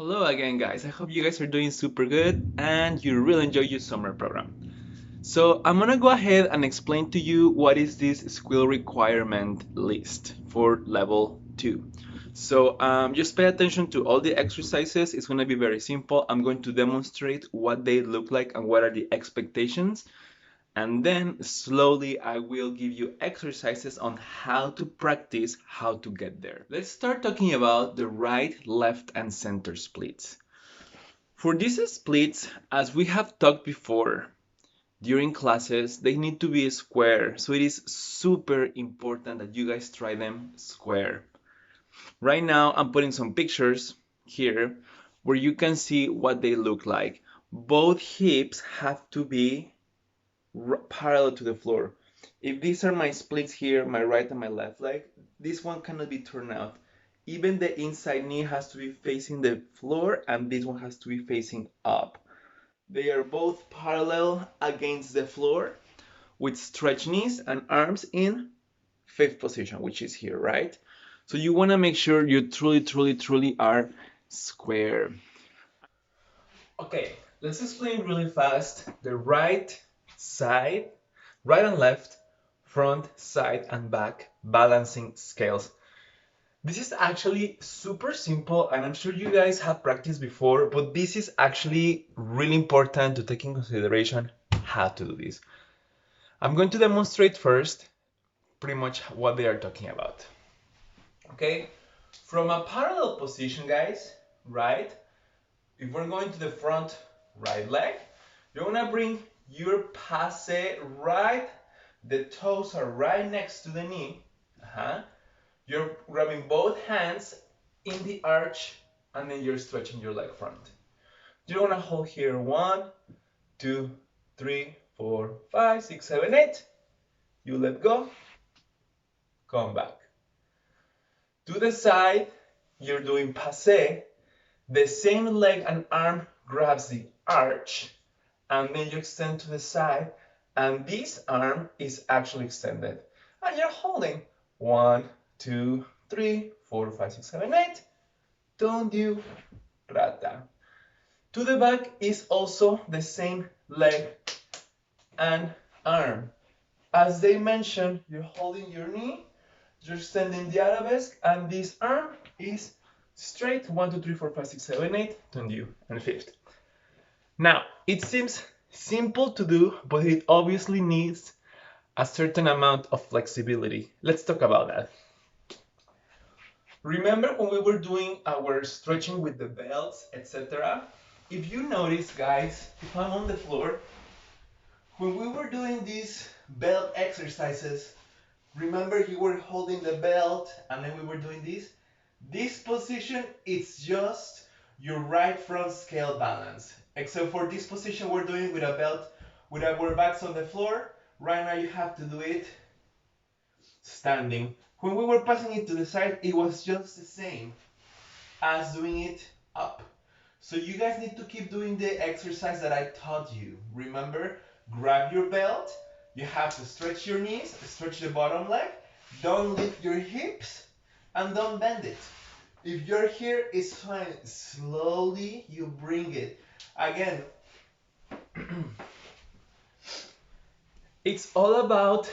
Hello again, guys. I hope you guys are doing super good and you really enjoy your summer program. So I'm gonna go ahead and explain to you what is this skill requirement list for level 2. So just pay attention to all the exercises. It's gonna be very simple. I'm going to demonstrate what they look like and what are the expectations. And then slowly I will give you exercises on how to practice how to get there. Let's start talking about the right, left, and center splits. For these splits, as we have talked before during classes, they need to be square. So it is super important that you guys try them square. Right now, I'm putting some pictures here where you can see what they look like. Both hips have to be parallel to the floor. If these are my splits here, my right and my left leg, this one cannot be turned out. Even the inside knee has to be facing the floor and this one has to be facing up. They are both parallel against the floor with stretched knees and arms in fifth position, which is here, right? So you want to make sure you truly are square. Okay, let's explain really fast the right side, right and left, front, side, and back balancing scales. This is actually super simple, and I'm sure you guys have practiced before, but this is actually really important to take in consideration how to do this. I'm going to demonstrate first pretty much what they are talking about. Okay, from a parallel position, guys, right? If we're going to the front right leg, you're gonna bring your passe right, the toes are right next to the knee. You're grabbing both hands in the arch and then you're stretching your leg front. You're gonna hold here 1, 2, 3, 4, 5, 6, 7, 8. You let go, come back. To the side, you're doing passe. The same leg and arm grabs the arch and then you extend to the side and this arm is actually extended. And you're holding 1, 2, 3, 4, 5, 6, 7, 8. Tendu, rata. To the back is also the same leg and arm. As they mentioned, you're holding your knee, you're extending the arabesque, and this arm is straight. 1, 2, 3, 4, 5, 6, 7, 8, tendu, and fifth. Now, it seems simple to do, but it obviously needs a certain amount of flexibility. Let's talk about that. Remember when we were doing our stretching with the belts, etc.? If you notice, guys, if I'm on the floor, when we were doing these belt exercises, remember you were holding the belt and then we were doing this? This position is just your right front scale balance. Except for this position we're doing with a belt, with our backs on the floor. Right now you have to do it standing. When we were passing it to the side, it was just the same as doing it up. So you guys need to keep doing the exercise that I taught you. Remember, grab your belt, you have to stretch your knees, stretch the bottom leg, don't lift your hips, and don't bend it. If you're here, it's fine. Slowly you bring it. Again, it's all about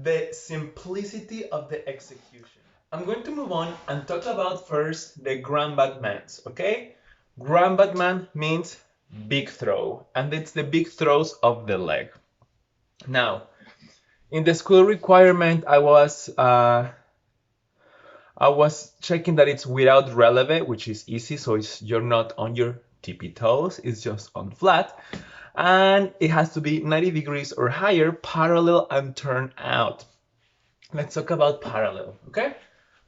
the simplicity of the execution. I'm going to move on and talk about first the grand battements, okay? Grand battement means big throw, and it's the big throws of the leg. Now, in the school requirement, I was checking that it's without releve, which is easy, so you're not on your tippy toes, it's just on flat. And it has to be 90 degrees or higher, parallel and turn out. Let's talk about parallel, okay?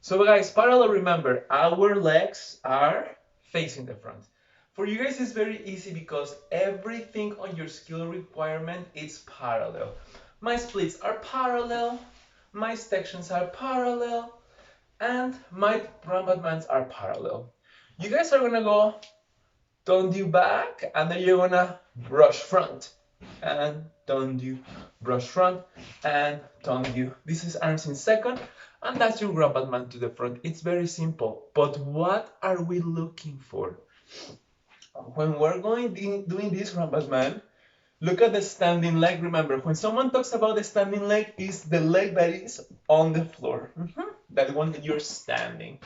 So guys, parallel, remember, our legs are facing the front. For you guys, it's very easy because everything on your skill requirement is parallel. My splits are parallel, my sections are parallel, and my battements are parallel. You guys are gonna go tendu back, and then you're gonna brush front, and tendu, brush front, and tendu. This is arms in second, and that's your grand battement to the front. It's very simple, but what are we looking for? When we're doing this, Rambasman, look at the standing leg. Remember, when someone talks about the standing leg, is the leg that is on the floor. That one that you're standing.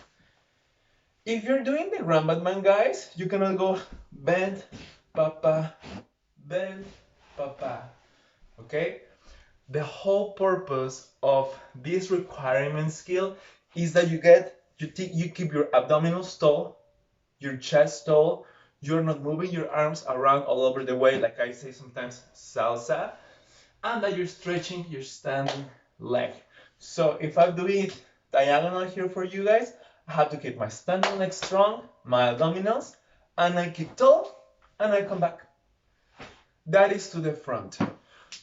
If you're doing the Rambatman, guys, you cannot go bend, papa, bend, papa. Okay? The whole purpose of this requirement skill is that you keep your abdominals tall, your chest tall, you're not moving your arms around all over the way, like I say sometimes, salsa, and that you're stretching your standing leg. So if I do it diagonal here for you guys, I have to keep my standing leg strong, my abdominals, and I keep tall, and I come back. That is to the front.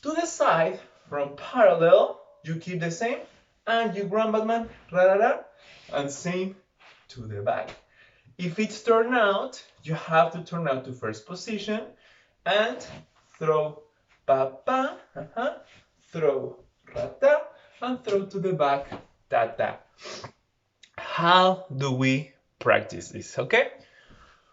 To the side, from parallel, you keep the same, and you grab Batman, ra-ra-ra, and same to the back. If it's turn out, you have to turn out to first position and throw pa-pa, throw ra-ta, and throw to the back, ta-ta. How do we practice this, okay?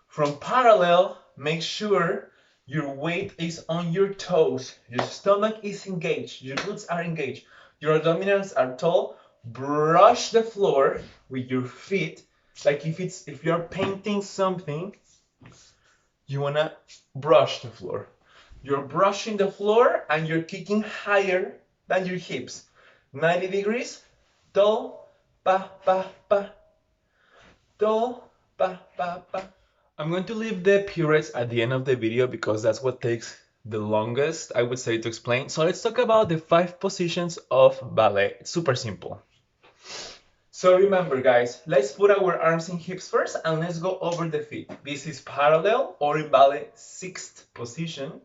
From parallel, make sure your weight is on your toes, your stomach is engaged, your glutes are engaged, your abdominals are tall. Brush the floor with your feet, like if you're painting something, you wanna brush the floor. You're brushing the floor and you're kicking higher than your hips. 90 degrees, tall, pa, pa, pa, tall, pa, pa, pa. I'm going to leave the pirouettes at the end of the video because that's what takes the longest, I would say, to explain. So let's talk about the 5 positions of ballet. It's super simple. So remember, guys, let's put our arms in hips first and let's go over the feet. This is parallel or in ballet 6th position.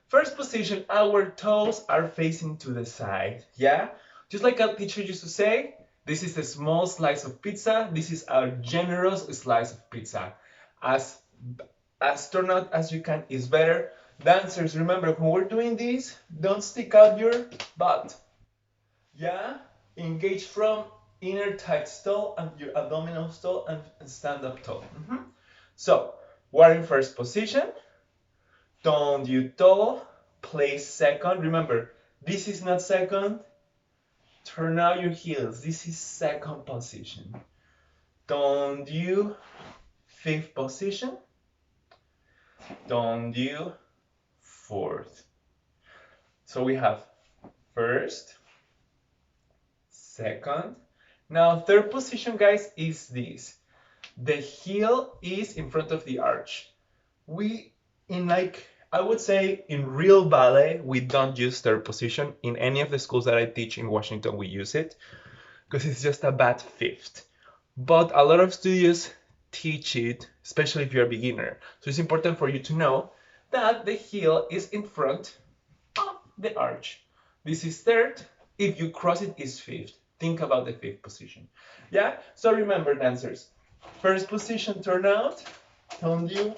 First position, our toes are facing to the side, yeah? Just like our teacher used to say, this is a small slice of pizza. This is a generous slice of pizza. As turn out as you can is better. Dancers, remember, when we're doing this, don't stick out your butt. Yeah? Engage from inner tight tall and your abdominal tall and stand up tall. So, we're in first position. Tendu tall, place second. Remember, this is not second. Turn out your heels. This is second position. Tendu, 5th position. Tendu, 4th. So we have first, second. Now, 3rd position, guys, is this. The heel is in front of the arch. I would say in real ballet, we don't use 3rd position. In any of the schools that I teach in Washington, we use it because it's just a bad 5th. But a lot of studios teach it, especially if you're a beginner. So it's important for you to know that the heel is in front of the arch. This is 3rd. If you cross it, it's 5th. Think about the 5th position. Yeah? So remember, dancers. First position, turn out, tendu.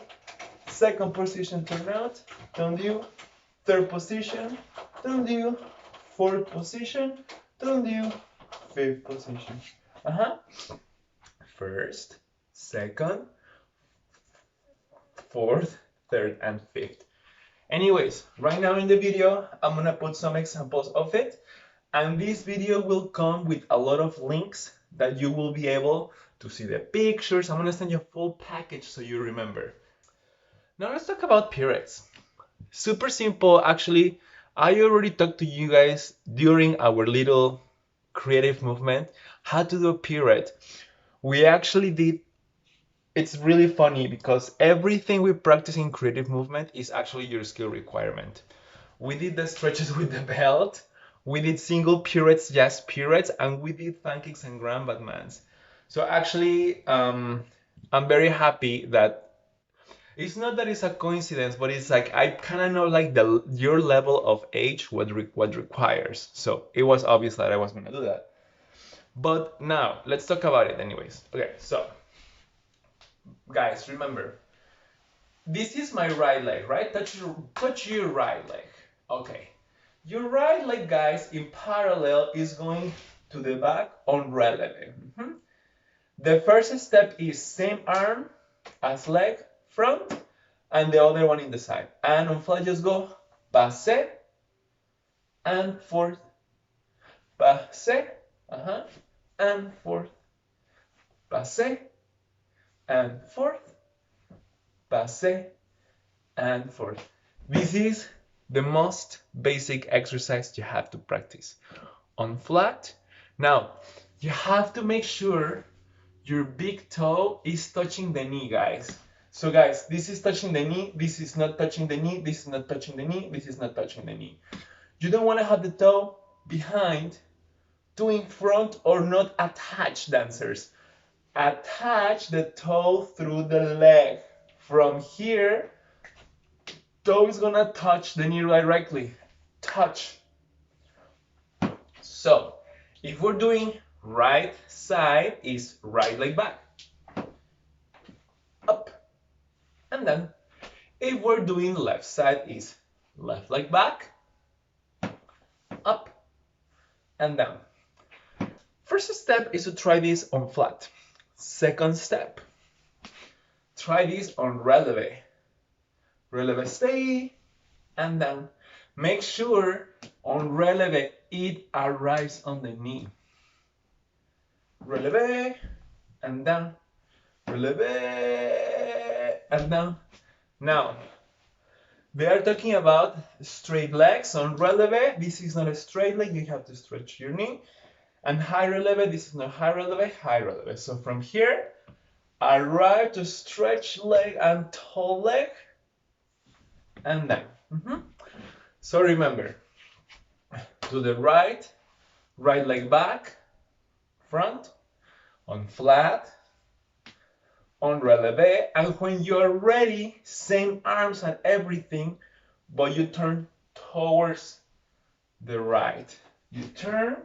2nd position, turn out, tendu. 3rd position, tendu. 4th position, tendu. 5th position. First, second, 4th, 3rd, and 5th. Anyways, right now in the video, I'm gonna put some examples of it. And this video will come with a lot of links that you will be able to see the pictures. I'm gonna send you a full package so you remember. Now let's talk about pirouettes. Super simple, actually. I already talked to you guys during our little creative movement how to do a pirouette. We actually did. It's really funny because everything we practice in creative movement is actually your skill requirement. We did the stretches with the belt, we did single pirouettes, just pirouettes, and we did pancakes and grand batmans. So actually, I'm very happy that it's not that it's a coincidence, but it's like I kind of know like your level of age what requires. So it was obvious that I was gonna do that. But now let's talk about it anyways. Okay, so guys, remember, this is my right leg, right? Touch your right leg. Okay. Your right leg, guys, in parallel is going to the back on releve. The first step is same arm as leg, front, and the other one in the side. And on flat, just go passe and forth, passe, and forth, passe and forth, passe and forth. This is the most basic exercise you have to practice on flat. Now, you have to make sure your big toe is touching the knee, guys. So guys, this is touching the knee, this is not touching the knee, this is not touching the knee, this is not touching the knee. You don't want to have the toe behind, two in front, or not attached, dancers. Attach the toe through the leg. From here, toe is gonna touch the knee directly. Touch. So, if we're doing right side, is right leg back. Up and down. If we're doing left side, is left leg back. Up and down. First step is to try this on flat. Second step, try this on releve. Releve stay and down. Make sure on releve it arrives on the knee. Releve and down. Releve and down. Now, they are talking about straight legs on releve. This is not a straight leg, you have to stretch your knee. And high releve, this is not high releve, high releve. So from here, arrive to stretch leg and tall leg, and down. So remember, to the right, right leg back, front, on flat, on releve, and when you're ready, same arms and everything, but you turn towards the right. You turn,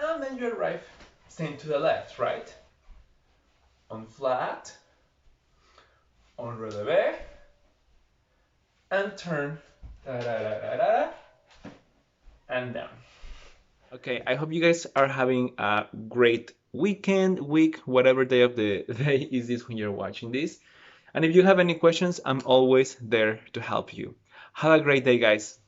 and then you arrive same to the left, right? On flat, on releve, and turn, and down. Okay, I hope you guys are having a great weekend, week, whatever day of the day is this when you're watching this. And if you have any questions, I'm always there to help you. Have a great day, guys.